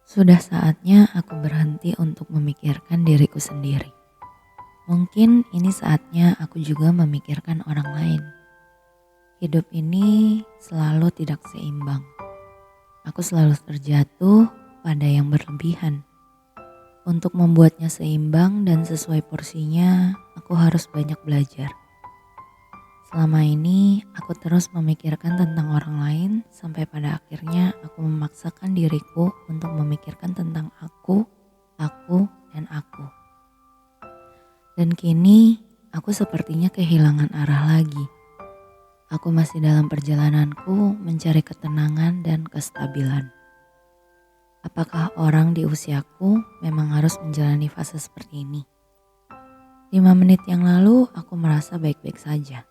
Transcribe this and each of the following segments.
Sudah saatnya aku berhenti untuk memikirkan diriku sendiri. Mungkin ini saatnya aku juga memikirkan orang lain. Hidup ini selalu tidak seimbang. Aku selalu terjatuh pada yang berlebihan. Untuk membuatnya seimbang dan sesuai porsinya, aku harus banyak belajar. Selama ini, aku terus memikirkan tentang orang lain sampai pada akhirnya aku memaksakan diriku untuk memikirkan tentang aku, dan aku. Dan kini, aku sepertinya kehilangan arah lagi. Aku masih dalam perjalananku mencari ketenangan dan kestabilan. Apakah orang di usiaku memang harus menjalani fase seperti ini? 5 menit yang lalu aku merasa baik-baik saja.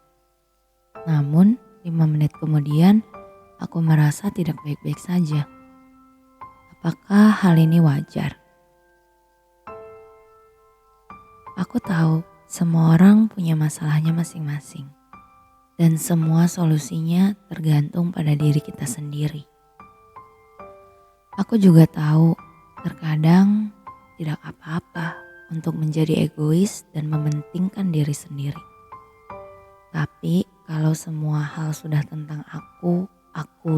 Namun 5 menit kemudian aku merasa tidak baik-baik saja. Apakah hal ini wajar? Aku tahu semua orang punya masalahnya masing-masing. Dan semua solusinya tergantung pada diri kita sendiri. Aku juga tahu terkadang tidak apa-apa untuk menjadi egois dan mementingkan diri sendiri. Tapi kalau semua hal sudah tentang aku,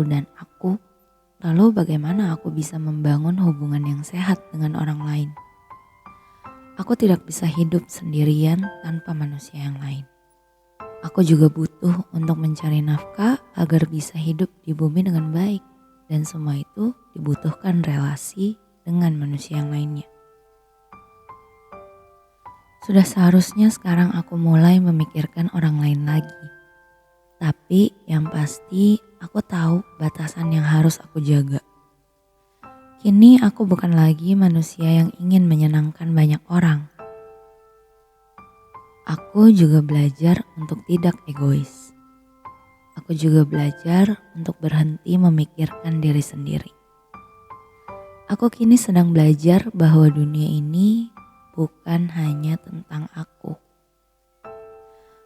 dan aku, lalu bagaimana aku bisa membangun hubungan yang sehat dengan orang lain? Aku tidak bisa hidup sendirian tanpa manusia yang lain. Aku juga butuh untuk mencari nafkah agar bisa hidup di bumi dengan baik. Dan semua itu dibutuhkan relasi dengan manusia yang lainnya. Sudah seharusnya sekarang aku mulai memikirkan orang lain lagi. Tapi yang pasti aku tahu batasan yang harus aku jaga. Kini aku bukan lagi manusia yang ingin menyenangkan banyak orang. Aku juga belajar untuk tidak egois. Aku juga belajar untuk berhenti memikirkan diri sendiri. Aku kini sedang belajar bahwa dunia ini bukan hanya tentang aku.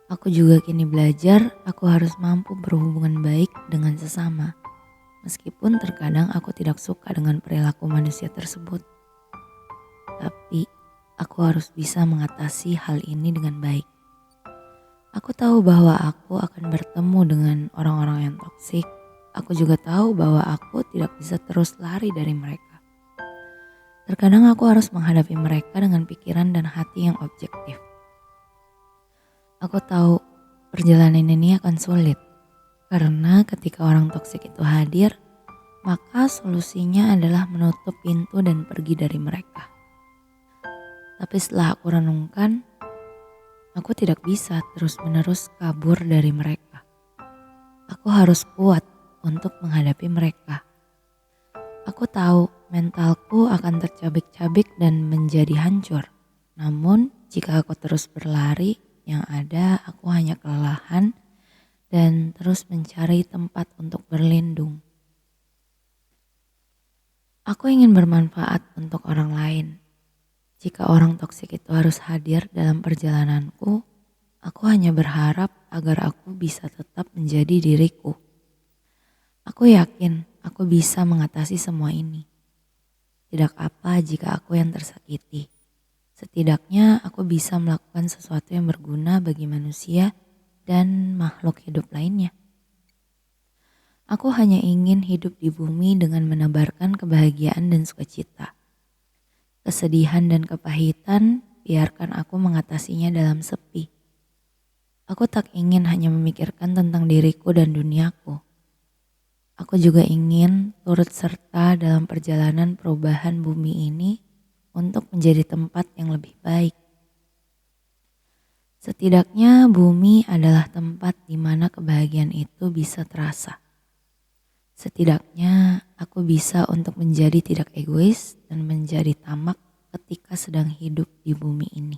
Aku juga kini belajar aku harus mampu berhubungan baik dengan sesama. Meskipun terkadang aku tidak suka dengan perilaku manusia tersebut. Tapi aku harus bisa mengatasi hal ini dengan baik. Aku tahu bahwa aku akan bertemu dengan orang-orang yang toksik. Aku juga tahu bahwa aku tidak bisa terus lari dari mereka. Terkadang aku harus menghadapi mereka dengan pikiran dan hati yang objektif. Aku tahu perjalanan ini akan sulit. Karena ketika orang toksik itu hadir, maka solusinya adalah menutup pintu dan pergi dari mereka. Tapi setelah aku renungkan, aku tidak bisa terus-menerus kabur dari mereka. Aku harus kuat untuk menghadapi mereka. Aku tahu mentalku akan tercabik-cabik dan menjadi hancur. Namun jika aku terus berlari, yang ada aku hanya kelelahan dan terus mencari tempat untuk berlindung. Aku ingin bermanfaat untuk orang lain. Jika orang toksik itu harus hadir dalam perjalananku, aku hanya berharap agar aku bisa tetap menjadi diriku. Aku yakin aku bisa mengatasi semua ini. Tidak apa jika aku yang tersakiti. Setidaknya aku bisa melakukan sesuatu yang berguna bagi manusia dan makhluk hidup lainnya. Aku hanya ingin hidup di bumi dengan menebarkan kebahagiaan dan sukacita. Kesedihan dan kepahitan, biarkan aku mengatasinya dalam sepi. Aku tak ingin hanya memikirkan tentang diriku dan duniaku. Aku juga ingin turut serta dalam perjalanan perubahan bumi ini untuk menjadi tempat yang lebih baik. Setidaknya bumi adalah tempat di mana kebahagiaan itu bisa terasa. Setidaknya aku bisa untuk menjadi tidak egois dan menjadi tamak ketika sedang hidup di bumi ini.